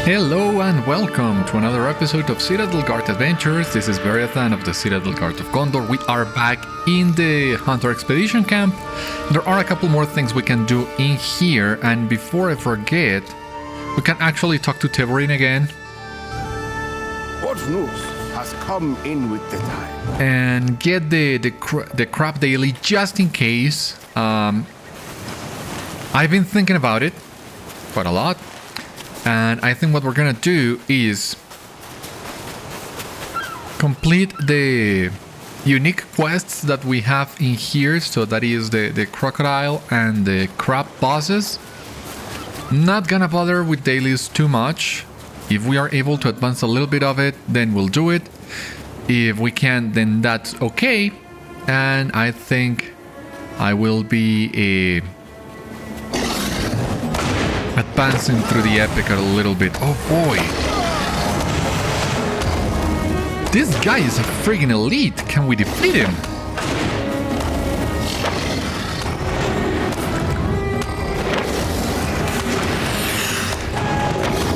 Hello and welcome to another episode of Citadel Guard Adventures. This is Beriathan of the Citadel Guard of Gondor. We are back in the Hunter Expedition Camp. There are a couple more things we can do in here, and before I forget, we can actually talk to Tevorin again. What news has come in with the tide? And get the crab daily just in case. I've been thinking about it quite a lot. And I think what we're gonna do is complete the unique quests that we have in here. So that is the crocodile and the crab bosses. Not gonna bother with dailies too much. If we are able to advance a little bit of it, then we'll do it. If we can't, then that's okay. And I think I will be advancing through the epic a little bit. Oh boy. This guy is a friggin' elite. Can we defeat him?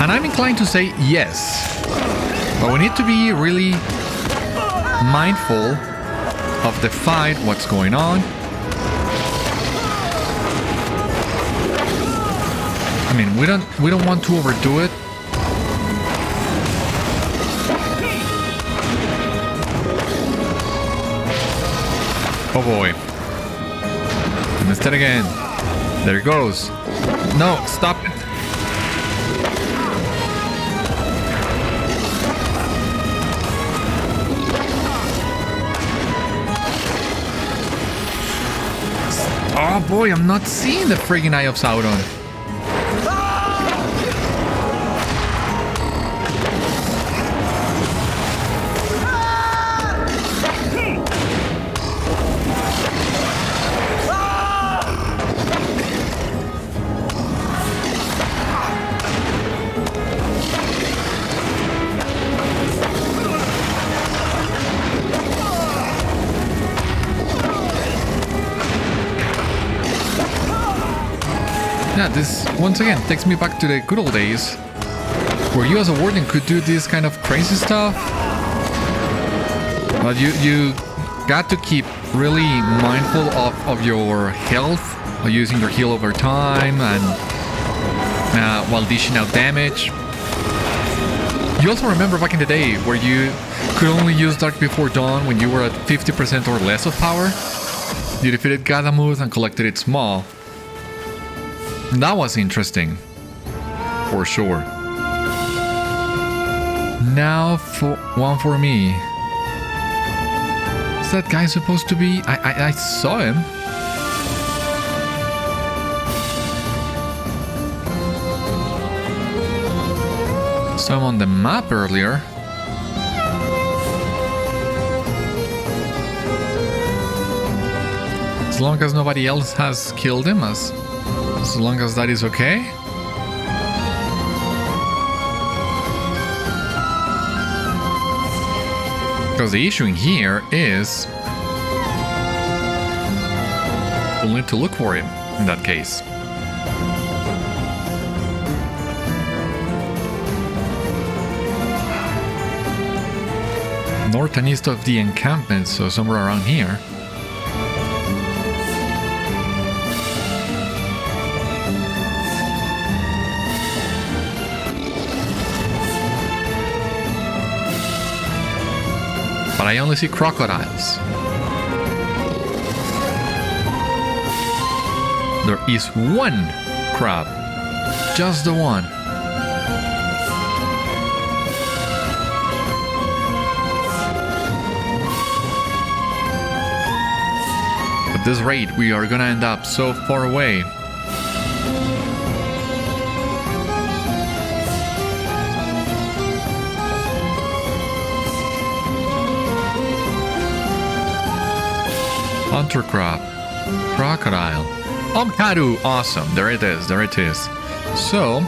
And I'm inclined to say yes. But we need to be really mindful of the fight, what's going on. I mean, we don't want to overdo it. Oh boy. I missed it again. There it goes. No, stop it. Oh boy, I'm not seeing the friggin' Eye of Sauron. Yeah, this once again takes me back to the good old days where you as a warden could do this kind of crazy stuff. But you got to keep really mindful of your health, using your heal over time and while dishing out damage. You also remember back in the day where you could only use Dark Before Dawn when you were at 50% or less of power. You defeated Ghadamût and collected its maw. That was interesting, for sure. Now for one for me. Is that guy supposed to be? I saw him. Saw him on the map earlier. As long as nobody else has killed him, as long as that is okay. Because the issue in here is we'll need to look for him in that case. North and east of the encampment, so somewhere around here. But I only see crocodiles. There is one crab. Just the one. At this rate, we are gonna end up so far away. Hunter crab, crocodile, Omkâru, awesome. There it is. There it is. So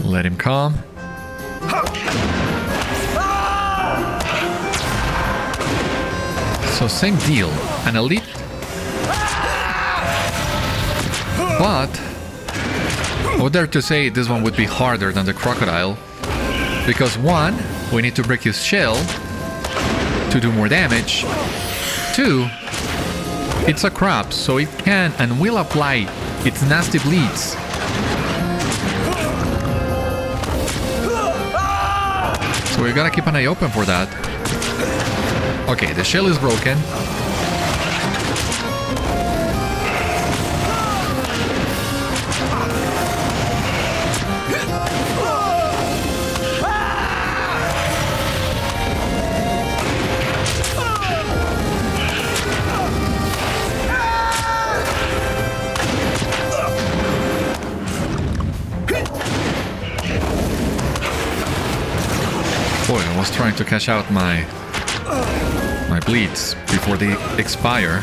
let him come. So same deal. An elite But I would dare to say this one would be harder than the crocodile. Because one, we need to break his shell to do more damage. Two, it's a crab, so it can and will apply its nasty bleeds. So we gotta keep an eye open for that. Okay, the shell is broken. Boy, I was trying to cash out my bleeds before they expire.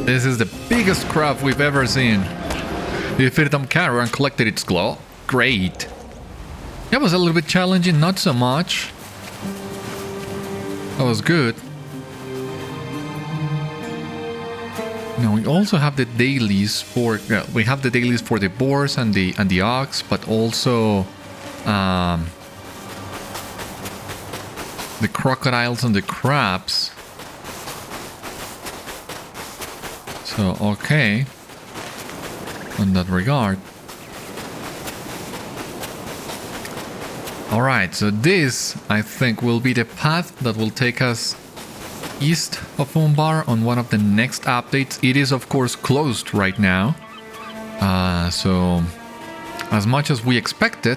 This is the biggest crab we've ever seen. We defeated Omkâru and collected its claw. Great. That was a little bit challenging, not so much. That was good. Now we also have the dailies for the boars and the ox, but also the crocodiles and the crabs. So okay, in that regard. Alright, so this, I think, will be the path that will take us east of Umbar on one of the next updates. It is, of course, closed right now. So, as much as we expected,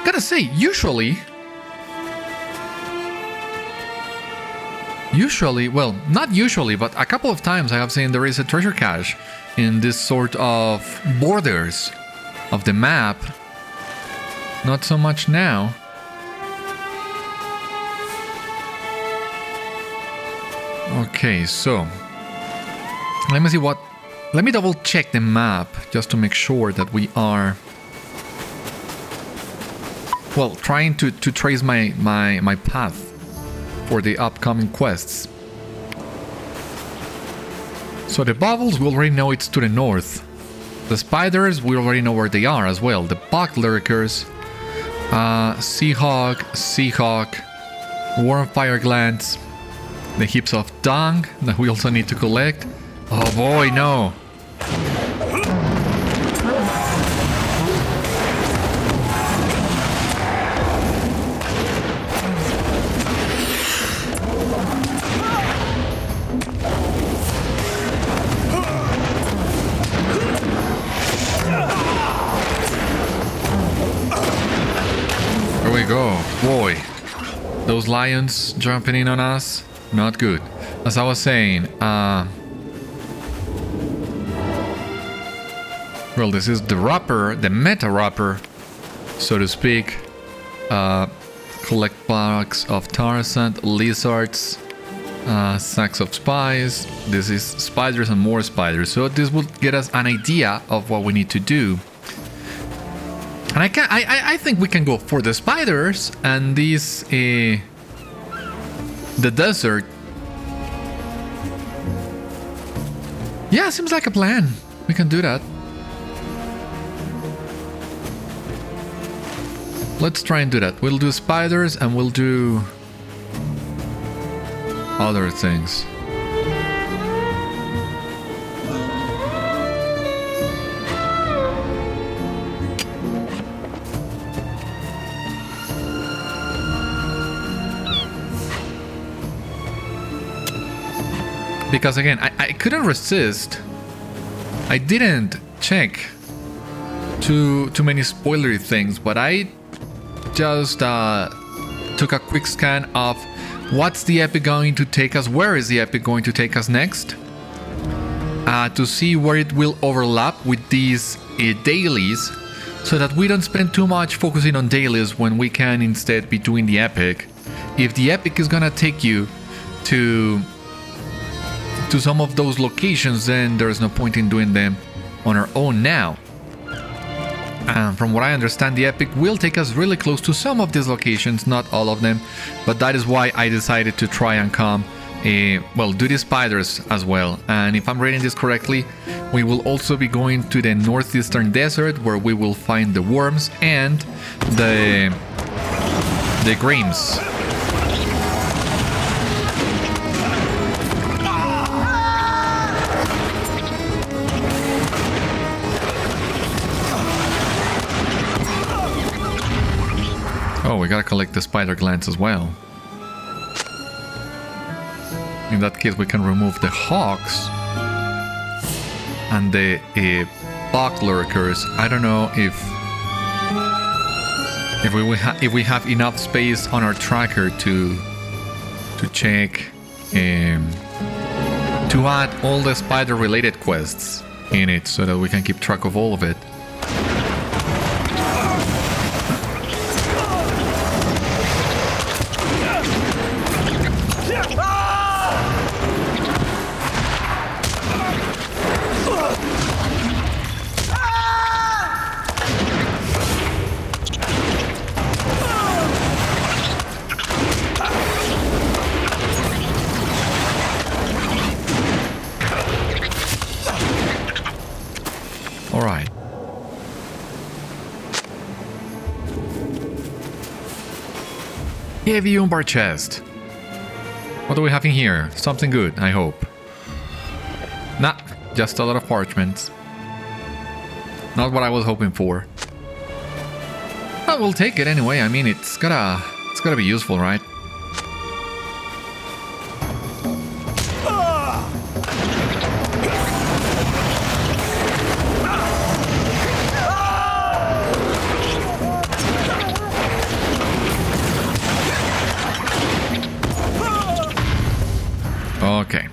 gotta say, usually, well, not usually, but a couple of times I have seen there is a treasure cache in this sort of borders of the map. Not so much now. Okay, so let me see what. Let me double check the map just to make sure that we are, well, trying to trace my path for the upcoming quests. So the bubbles, we already know it's to the north. The spiders, we already know where they are as well. The bog lurkers. Seahawk, Worm Fire Glands, the heaps of dung that we also need to collect. Oh boy, no! Go. Boy, those lions jumping in on us, not good. As I was saying, well, this is the wrapper, the meta wrapper, so to speak. Collect bugs of tar sand, lizards, sacks of spies. This is spiders and more spiders, so this will get us an idea of what we need to do. And I think we can go for the spiders and these, the desert. Yeah, seems like a plan. We can do that. Let's try and do that. We'll do spiders and we'll do other things. Because again, I couldn't resist. I didn't check too many spoilery things, but I just took a quick scan of what's the epic going to take us, where is the epic going to take us next, to see where it will overlap with these dailies, so that we don't spend too much focusing on dailies when we can instead be doing the epic. If the epic is gonna take you to to some of those locations, then there's no point in doing them on our own now. And from what I understand, the epic will take us really close to some of these locations, not all of them, but that is why I decided to try and come, well, do the spiders as well. And if I'm reading this correctly, we will also be going to the northeastern desert, where we will find the worms and the grims. Oh, we gotta collect the spider glands as well. In that case, we can remove the hawks and the bog lurkers. I don't know if we have enough space on our tracker to check to add all the spider related quests in it, so that we can keep track of all of it. Alright. Heavy Umbar chest. What do we have in here? Something good, I hope. Nah, just a lot of parchments. Not what I was hoping for. But we'll take it anyway. I mean, it's gotta be useful, right? Okay.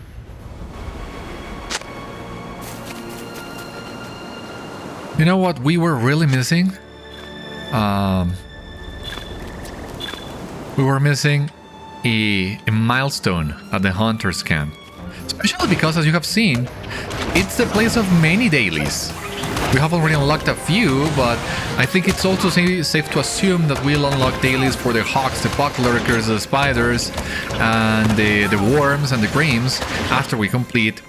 You know what we were really missing? We were missing a milestone at the hunter's camp. Especially because, as you have seen, it's the place of many dailies. We have already unlocked a few, but I think it's also safe to assume that we'll unlock dailies for the hawks, the bog lurkers, the spiders, and the worms and the grims after we complete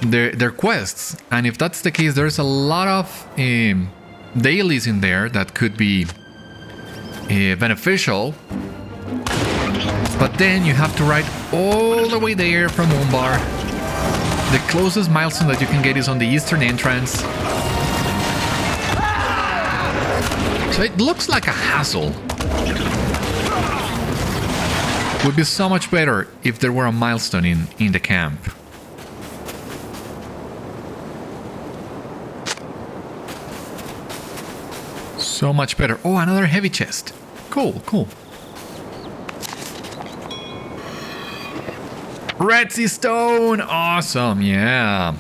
their quests. And if that's the case, there's a lot of dailies in there that could be beneficial. But then you have to ride all the way there from Umbar. The closest milestone that you can get is on the eastern entrance. So it looks like a hassle. Would be so much better if there were a milestone in the camp. So much better. Oh, another heavy chest. Cool, cool. Red Sea Stone! Awesome, yeah.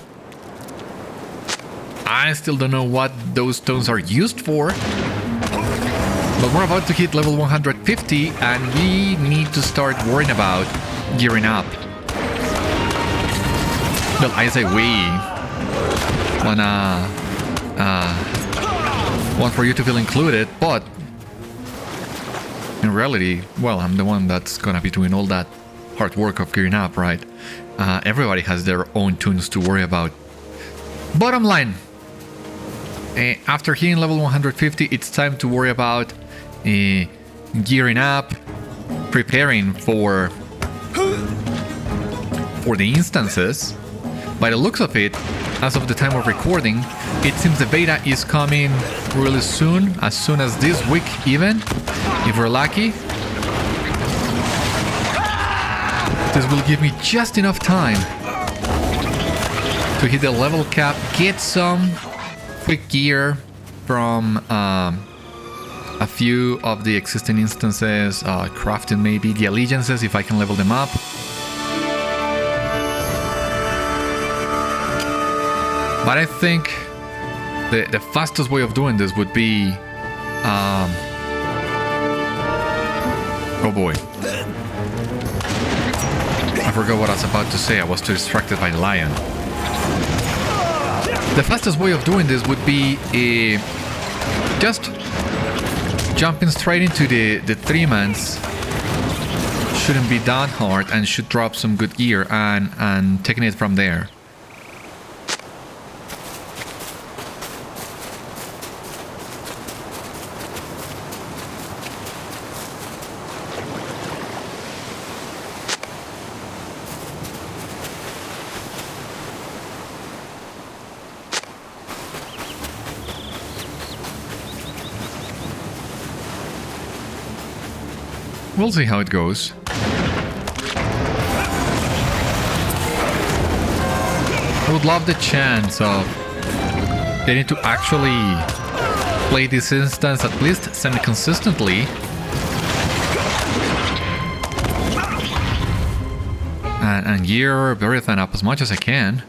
I still don't know what those stones are used for. But we're about to hit level 150 and we need to start worrying about gearing up. Well, I say we. Want for you to feel included, but in reality, well, I'm the one that's gonna be doing all that hard work of gearing up, right? Everybody has their own tunes to worry about. Bottom line, after hitting level 150, it's time to worry about gearing up, preparing for the instances. By the looks of it, as of the time of recording, it seems the beta is coming really soon as this week even, if we're lucky. This will give me just enough time to hit the level cap, get some quick gear from a few of the existing instances, crafting maybe the allegiances if I can level them up. But I think the fastest way of doing this would be... oh boy. I forgot what I was about to say. I was too distracted by the lion. The fastest way of doing this would be just jumping straight into the 3-mans. Shouldn't be that hard and should drop some good gear and taking it from there. We'll see how it goes. I would love the chance of getting to actually play this instance at least semi-consistently. And gear Beriathan up as much as I can.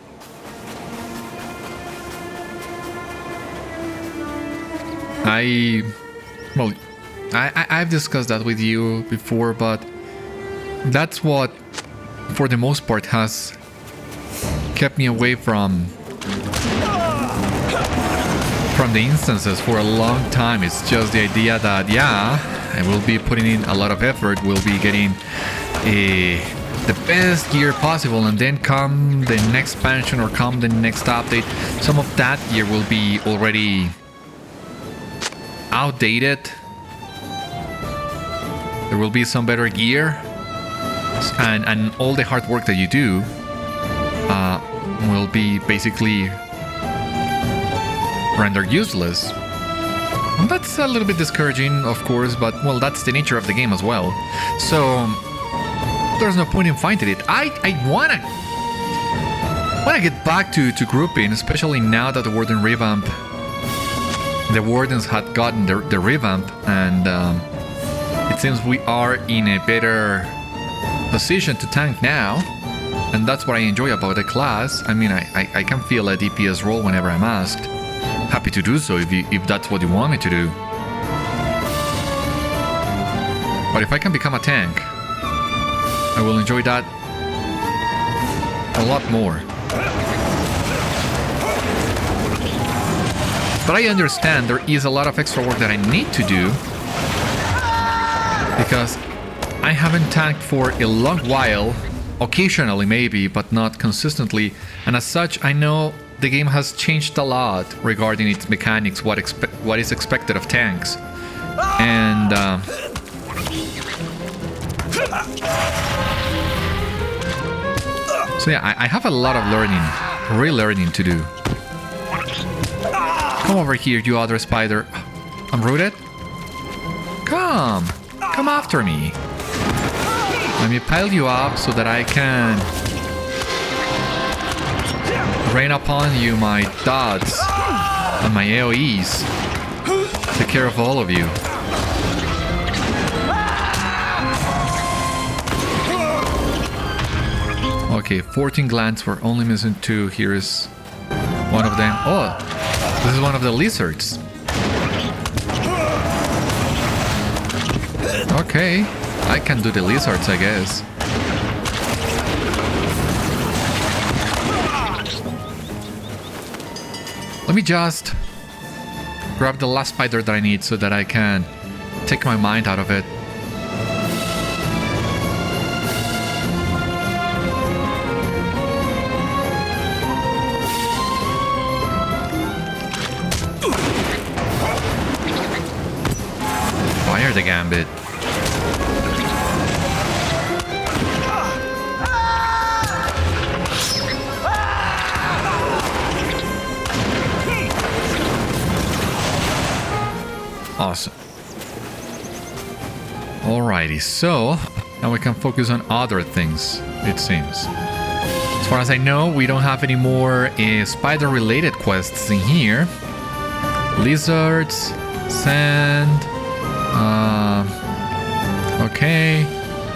I've discussed that with you before, but that's what, for the most part, has kept me away from the instances for a long time. It's just the idea that, yeah, I will be putting in a lot of effort, will be getting the best gear possible, and then come the next expansion or come the next update, some of that gear will be already outdated. There will be some better gear, and all the hard work that you do will be basically rendered useless. And that's a little bit discouraging, of course, but well, that's the nature of the game as well. So there's no point in fighting it. I wanna get back to grouping, especially now that the Warden revamp. The Wardens had gotten the revamp, and it seems we are in a better position to tank now, and that's what I enjoy about the class. I mean, I can feel a DPS role whenever I'm asked. Happy to do so if that's what you want me to do. But if I can become a tank, I will enjoy that a lot more. But I understand there is a lot of extra work that I need to do, because I haven't tanked for a long while, occasionally maybe, but not consistently, and as such I know the game has changed a lot regarding its mechanics, what is expected of tanks. And so yeah, I have a lot of relearning to do. Come over here, you other spider. I'm rooted? Come after me. Let me pile you up so that I can rain upon you my dots and my AoEs. Take care of all of you. Okay, 14 glands, we're only missing 2. Here is one of them. Oh, this is one of the lizards. Okay, I can do the lizards, I guess. Let me just grab the last spider that I need so that I can take my mind out of it. Fire the gambit. Awesome. Alrighty, so now we can focus on other things, it seems. As far as I know, we don't have any more spider-related quests in here. Lizards, sand, okay,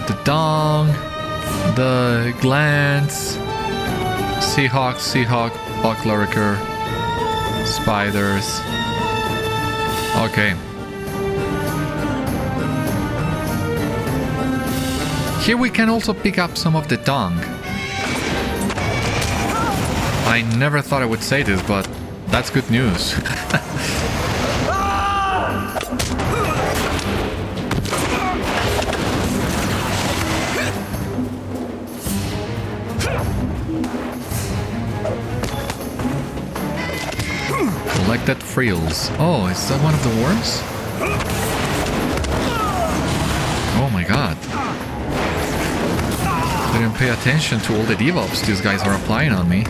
the dong, the glands, Seahawk, Bucklurker, spiders. Okay. Here we can also pick up some of the dung. I never thought I would say this, but that's good news. Collected frills. Oh, is that one of the worms? Oh my god. Didn't pay attention to all the debuffs these guys are applying on me.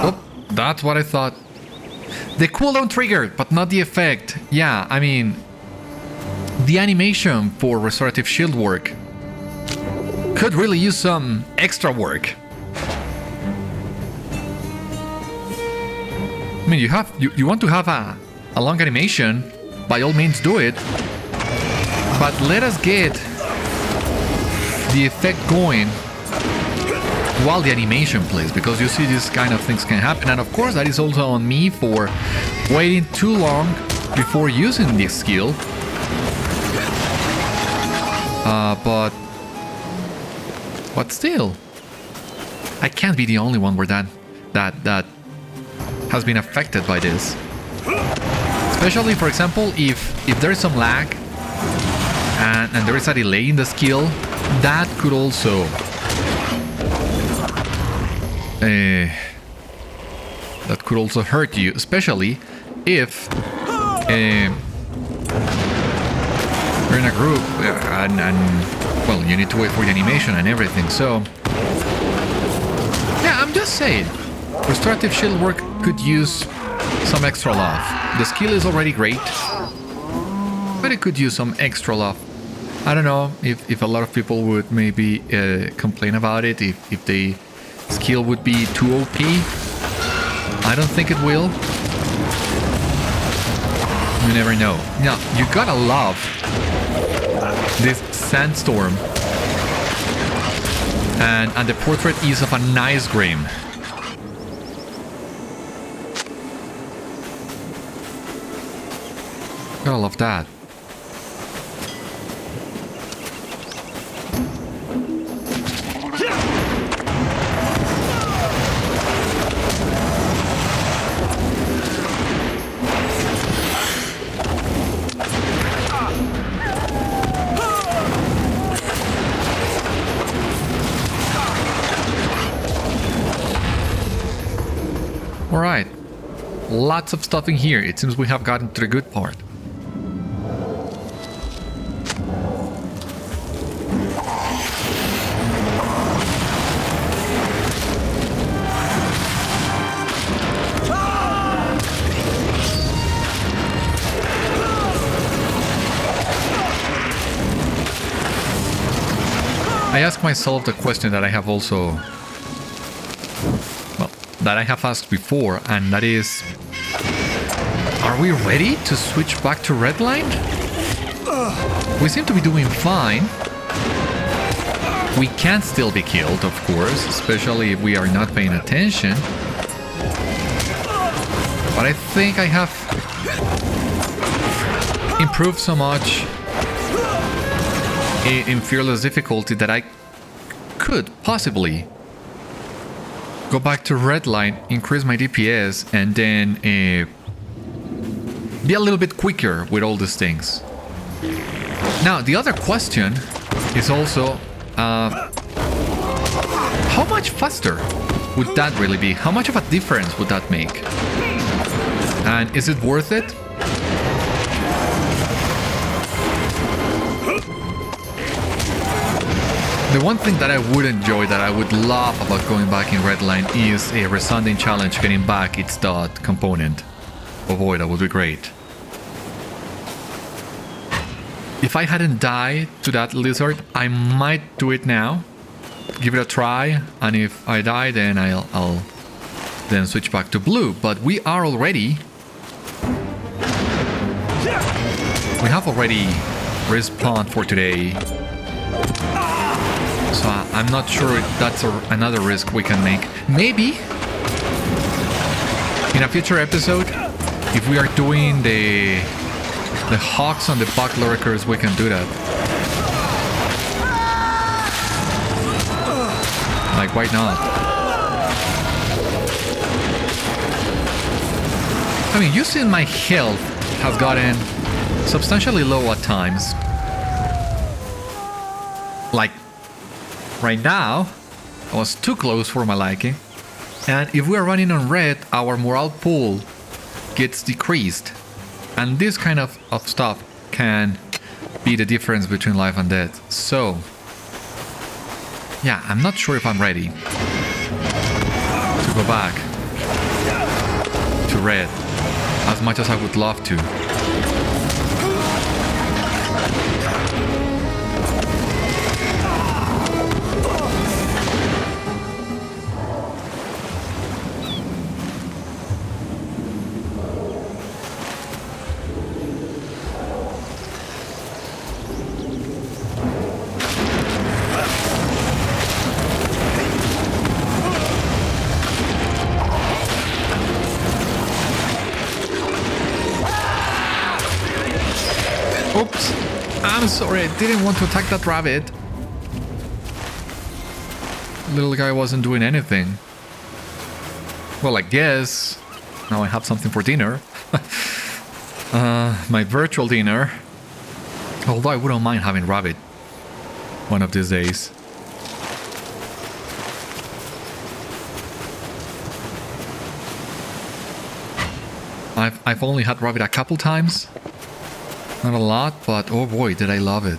Oh, that's what I thought. The cooldown triggered, but not the effect. Yeah, I mean, the animation for restorative shield work could really use some extra work. I mean, you want to have a long animation, by all means do it. But let us get the effect going while the animation plays, because you see these kind of things can happen. And of course that is also on me for waiting too long before using this skill. But still, I can't be the only one where that has been affected by this. Especially, for example, if there is some lag and there is a delay in the skill, that could also hurt you, especially if you're in a group and well, you need to wait for the animation and everything. So yeah, I'm just saying, restorative shield work could use some extra love. The skill is already great, but it could use some extra love. I don't know if a lot of people would maybe complain about it, if the skill would be too OP. I don't think it will. You never know. Now, you gotta love this sandstorm. And the portrait is of a nice grim. Gotta love that. Alright, lots of stuff in here. It seems we have gotten to the good part. I ask myself the question that I have also, well, that I have asked before, and that is, are we ready to switch back to redline? We seem to be doing fine. We can still be killed, of course, especially if we are not paying attention. But I think I have improved so much in fearless difficulty that I could possibly go back to redline, increase my DPS, and then be a little bit quicker with all these things. Now, the other question is also, how much faster would that really be? How much of a difference would that make? And is it worth it? The one thing that I would enjoy, that I would love about going back in redline, is a resounding challenge getting back its dot component. Oh boy, that would be great. If I hadn't died to that lizard, I might do it now. Give it a try, and if I die, then I'll then switch back to blue. But we are already... We have already respawned for today. So I'm not sure if that's another risk we can make. Maybe in a future episode, if we are doing the The hawks and the bug lurkers, we can do that. Like, why not? I mean, you see my health has gotten substantially low at times. Like, right now, I was too close for my liking. And if we are running on red, our morale pool gets decreased. And this kind of stuff can be the difference between life and death. So, yeah, I'm not sure if I'm ready to go back to red as much as I would love to. Oops, I'm sorry, I didn't want to attack that rabbit. Little guy wasn't doing anything. Well, I guess now I have something for dinner. My virtual dinner. Although I wouldn't mind having rabbit one of these days. I've only had rabbit a couple times. Not a lot, but oh boy, did I love it.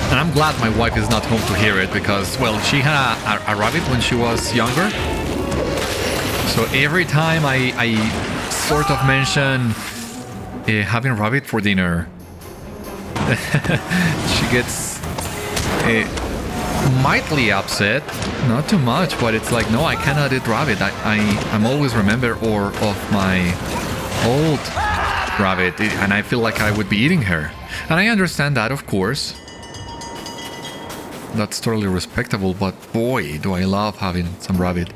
And I'm glad my wife is not home to hear it because, well, she had a rabbit when she was younger. So every time I sort of mention having rabbit for dinner, she gets mildly upset. Not too much, but it's like, no, I cannot eat rabbit. I'm always remember of my old rabbit, and I feel like I would be eating her. And I understand that, of course. That's totally respectable, but boy, do I love having some rabbit.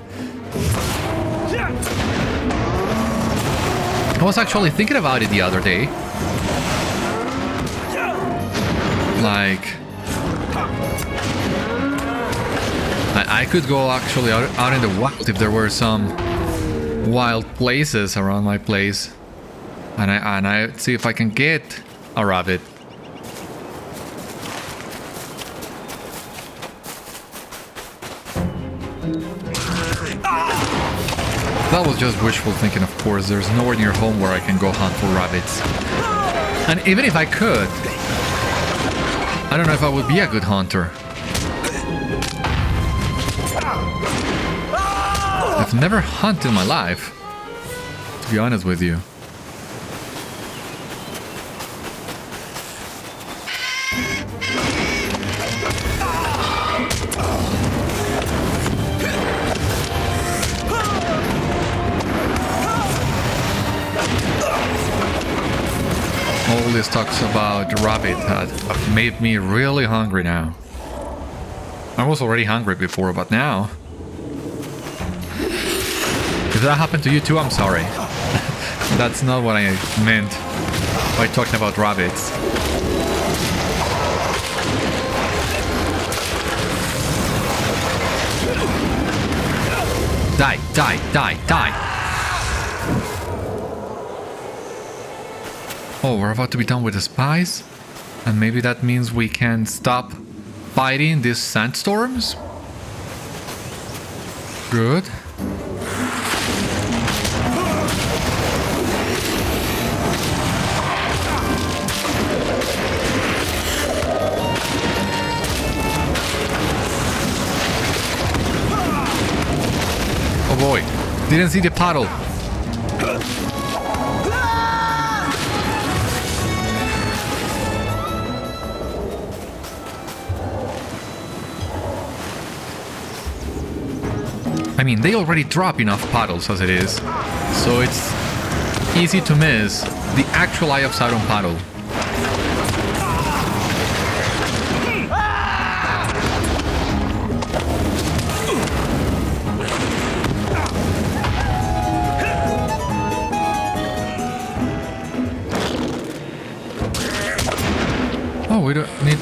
I was actually thinking about it the other day. Like, I could go actually out in the wild if there were some wild places around my place, and I see if I can get a rabbit. That was just wishful thinking, of course. There's nowhere near home where I can go hunt for rabbits. And even if I could, I don't know if I would be a good hunter. I've never hunted in my life, to be honest with you. All this talks about rabbit have made me really hungry now. I was already hungry before, but now... If that happened to you too, I'm sorry. That's not what I meant by talking about rabbits. Die, die, die, die! Oh, we're about to be done with the spies? And maybe that means we can stop fighting these sandstorms? Good. Oh boy, didn't see the paddle. I mean, they already drop enough paddles as it is, so it's easy to miss the actual Eye of Sauron paddle.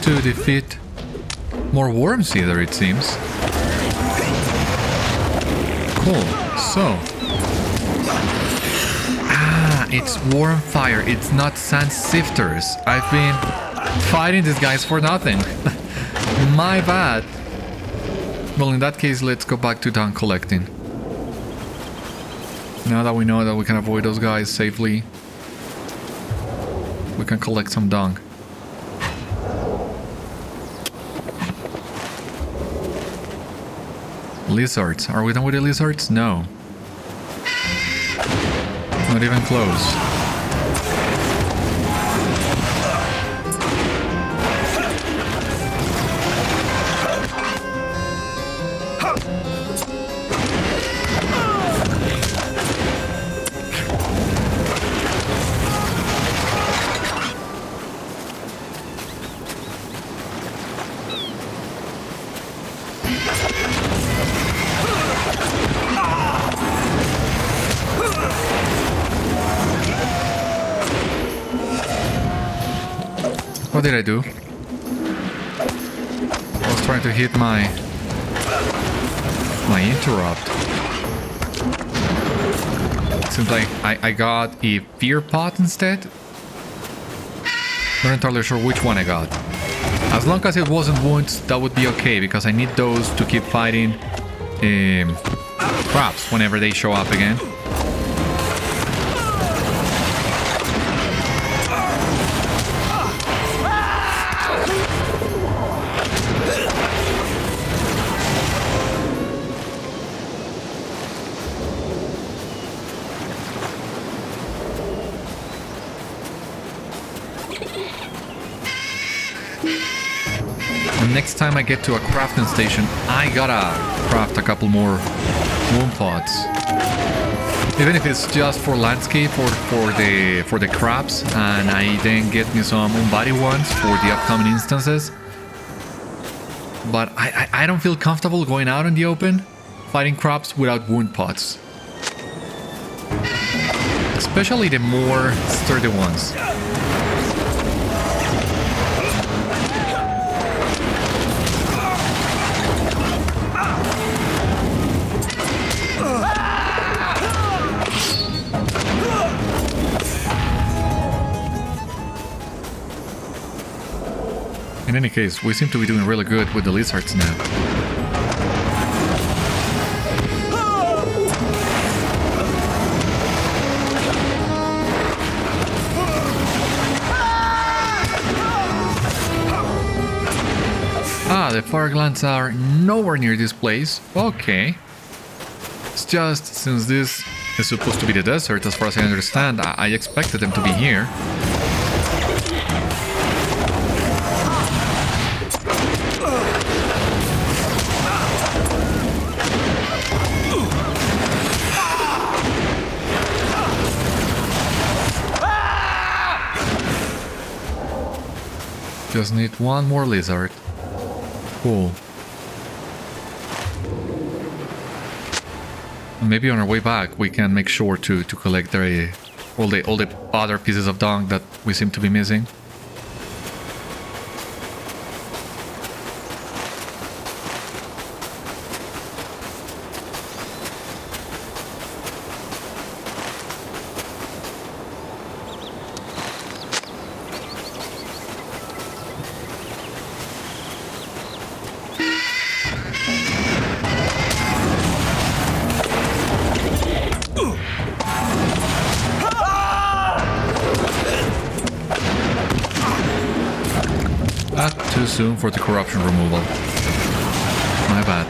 to defeat more worms either, it seems. Cool. So. Ah, it's worm fire. It's not sand sifters. I've been fighting these guys for nothing. My bad. Well, in that case, let's go back to dung collecting. Now that we know that we can avoid those guys safely, we can collect some dung. Lizards. Are we done with the lizards? No. Not even close. What did I do? I was trying to hit my interrupt. Seems like I got a fear pot instead. Not entirely sure which one I got. As long as it wasn't wounds, that would be okay, because I need those to keep fighting crabs whenever they show up again. Next time I get to a crafting station, I gotta craft a couple more womb pots. Even if it's just for landscape or for the crabs, and I then get me some Umbari ones for the upcoming instances. But I don't feel comfortable going out in the open fighting crabs without wound pots. Especially the more sturdy ones. In any case, we seem to be doing really good with the lizards now. Ah, the fire glands are nowhere near this place. Okay. It's just, since this is supposed to be the desert, as far as I understand, I expected them to be here. Just need one more lizard. Cool. Maybe on our way back we can make sure to collect all the other pieces of dung that we seem to be missing. Soon for the corruption removal. My bad.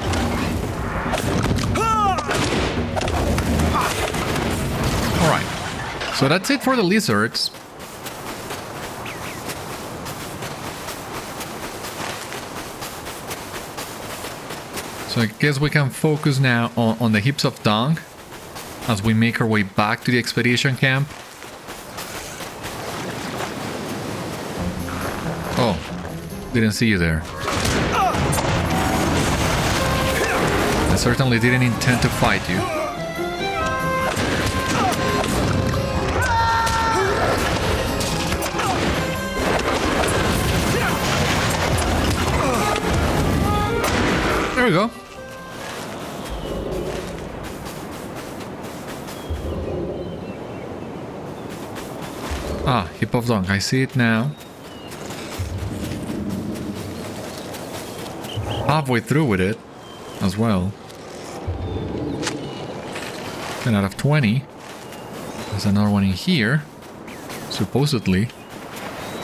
Alright. So that's it for the lizards. So I guess we can focus now on the heaps of dung as we make our way back to the expedition camp. Oh. Didn't see you there. I certainly didn't intend to fight you. There we go. Ah, heap of dung. I see it now. Halfway through with it as well. 10 out of 20. There's another one in here. Supposedly.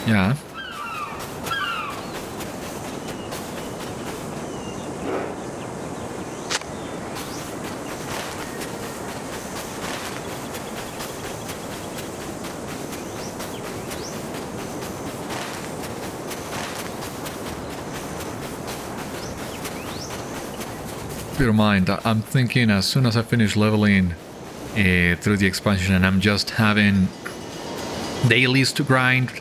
Yeah. Your mind, I'm thinking as soon as I finish leveling through the expansion and I'm just having dailies to grind,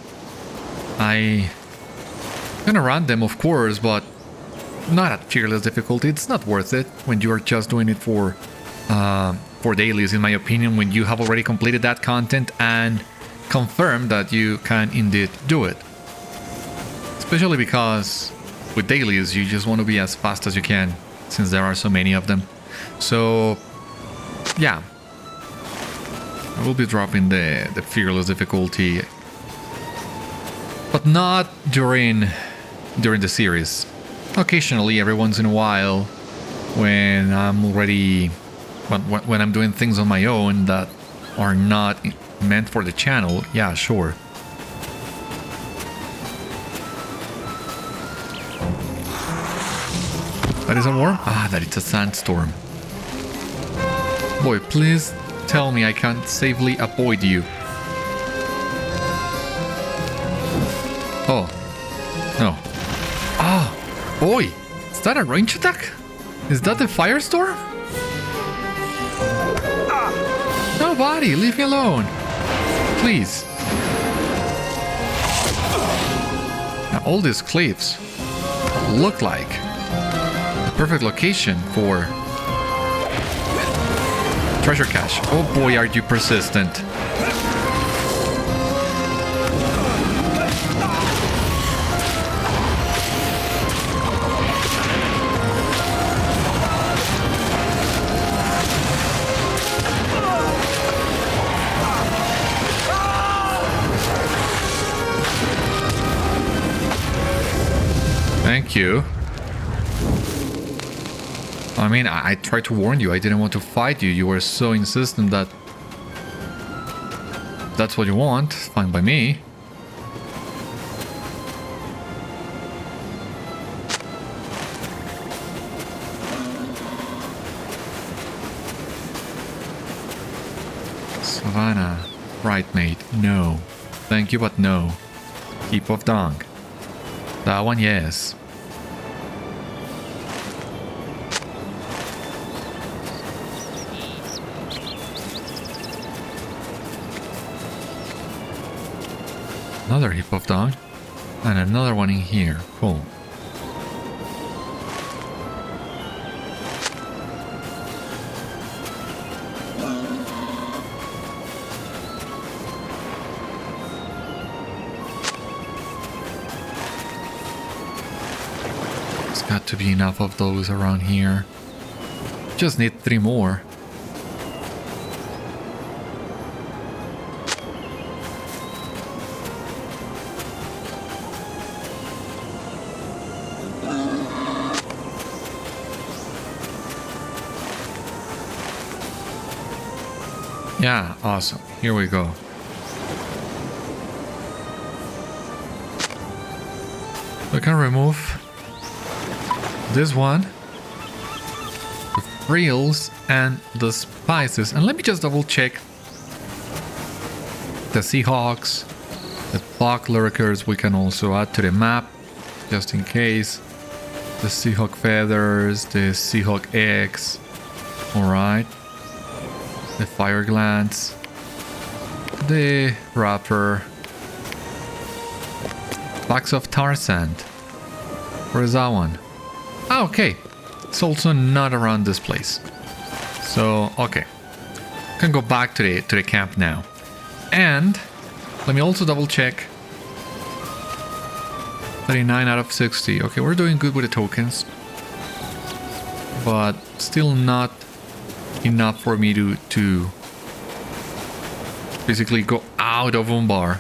I gonna run them, of course, but not at fearless difficulty. It's not worth it when you are just doing it for dailies, in my opinion, when you have already completed that content and confirmed that you can indeed do it. Especially because with dailies you just want to be as fast as you can, since there are so many of them. So yeah, I will be dropping the fearless difficulty, but not during the series. Occasionally, every once in a while, when I'm already when I'm doing things on my own that are not meant for the channel, yeah, sure. That is a worm? Ah, that is a sandstorm. Boy, please tell me I can safely avoid you. Oh. No. Ah, boy. Is that a range attack? Is that the firestorm? Nobody, leave me alone. Please. Now, all these cliffs look like perfect location for treasure cache. Oh boy, are you persistent. Thank you. I mean, I tried to warn you. I didn't want to fight you. You were so insistent that that's what you want. Fine by me. Savannah. Right, mate. No. Thank you, but no. Heap of dung. That one, yes. Another heap of dung. And another one in here. Cool. There's got to be enough of those around here. Just need 3 more. Yeah, awesome. Here we go. We can remove this one, the frills and the spices. And let me just double check the Seahawks, the Flock Lurkers we can also add to the map, just in case. The Seahawk feathers, the Seahawk eggs. Alright. The fire glands, the wrapper, box of tar sand. Where is that one? Ah, okay. It's also not around this place. So, okay. Can go back to the camp now. And let me also double check. 39 out of 60. Okay, we're doing good with the tokens. but still not enough for me to basically go out of Umbar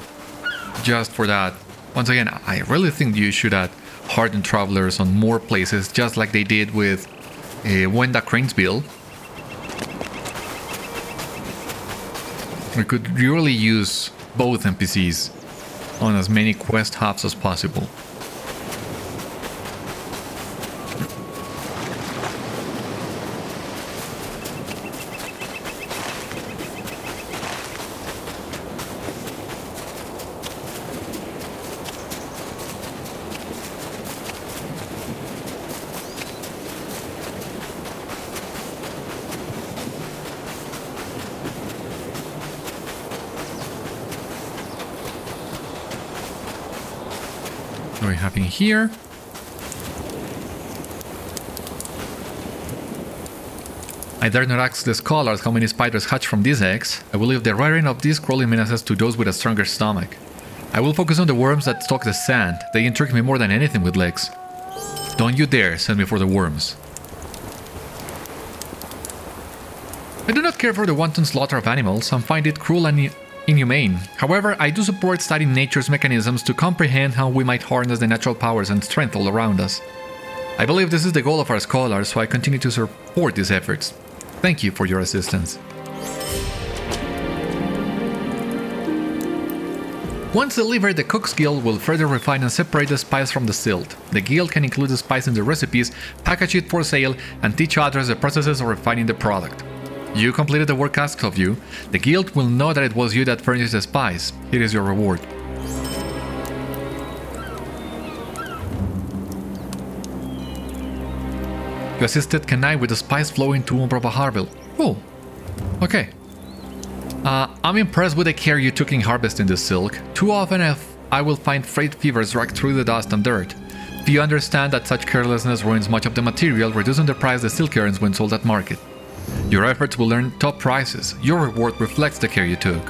just for that. Once again, I really think you should add hardened travelers on more places, just like they did with Wenda Crane's build. We could really use both NPCs on as many quest hubs as possible. What do we have in here? I dare not ask the scholars how many spiders hatch from these eggs. I will leave the rearing of these crawling menaces to those with a stronger stomach. I will focus on the worms that stalk the sand. They intrigue me more than anything with legs. Don't you dare send me for the worms. I do not care for the wanton slaughter of animals and find it cruel and inhumane. However, I do support studying nature's mechanisms to comprehend how we might harness the natural powers and strength all around us. I believe this is the goal of our scholars, so I continue to support these efforts. Thank you for your assistance. Once delivered, the Cook's Guild will further refine and separate the spice from the silt. The guild can include the spice in the recipes, package it for sale, and teach others the processes of refining the product. You completed the work asked of you. The guild will know that it was you that furnished the spice. Here is your reward. You assisted Kenai with the spice flowing to Umbar Harbour. Cool. Okay. I'm impressed with the care you took in harvesting the silk. Too often I will find freight fevers dragged through the dust and dirt. Do you understand that such carelessness ruins much of the material, reducing the price the silk earns when sold at market? Your efforts will earn top prices. Your reward reflects the care you took.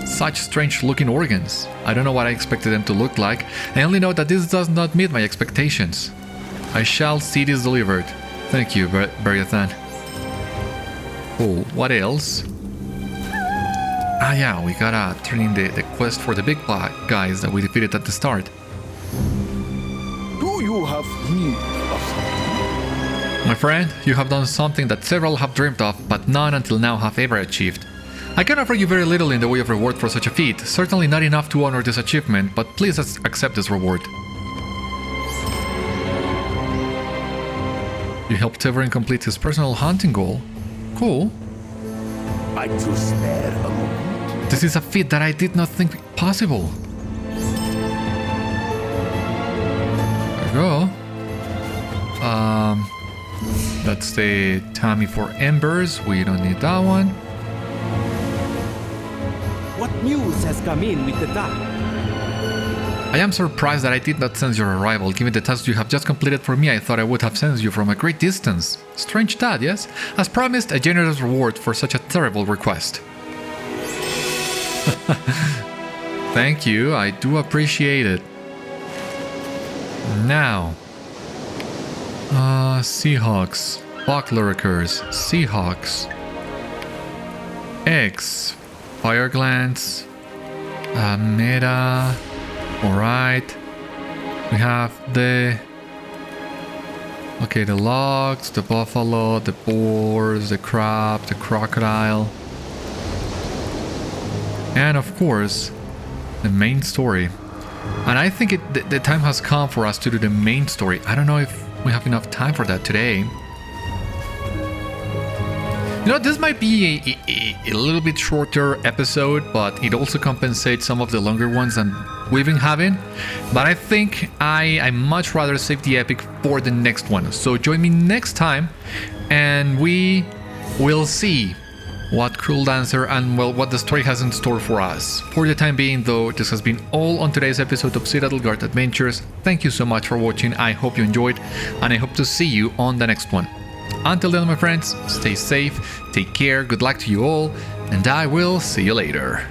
Such strange looking organs. I don't know what I expected them to look like. I only know that this does not meet my expectations. I shall see this delivered. Thank you, Beriathan. Cool. What else? Ah yeah, we gotta turn in the quest for the big guys that we defeated at the start. Do you have need of something? My friend, you have done something that several have dreamed of, but none until now have ever achieved. I can offer you very little in the way of reward for such a feat, certainly not enough to honor this achievement, but please accept this reward. You helped Severin complete his personal hunting goal. Cool. Might you spare a moment? This is a feat that I did not think possible. There we go. That's the Tammy for Embers. We don't need that one. What news has come in with the duck? I am surprised that I did not sense your arrival. Given the task you have just completed for me, I thought I would have sensed you from a great distance. Strange that, yes? As promised, a generous reward for such a terrible request. Thank you, I do appreciate it. Now... Seahawks, Buck Lurkers, Seahawks, Eggs, Fire Glands, Meta. Alright. We have the... Okay, the logs, the buffalo, the boars, the crab, the crocodile. And of course, the main story. And I think the time has come for us to do the main story. I don't know if we have enough time for that today. You know, this might be a little bit shorter episode, but it also compensates some of the longer ones than we've been having. But I think I much rather save the epic for the next one. So join me next time and we will see what Cruel Dancer and, well, what the story has in store for us. For the time being, though, this has been all on today's episode of Citadel Guard Adventures. Thank you so much for watching. I hope you enjoyed, and I hope to see you on the next one. Until then, my friends, stay safe, take care, good luck to you all, and I will see you later.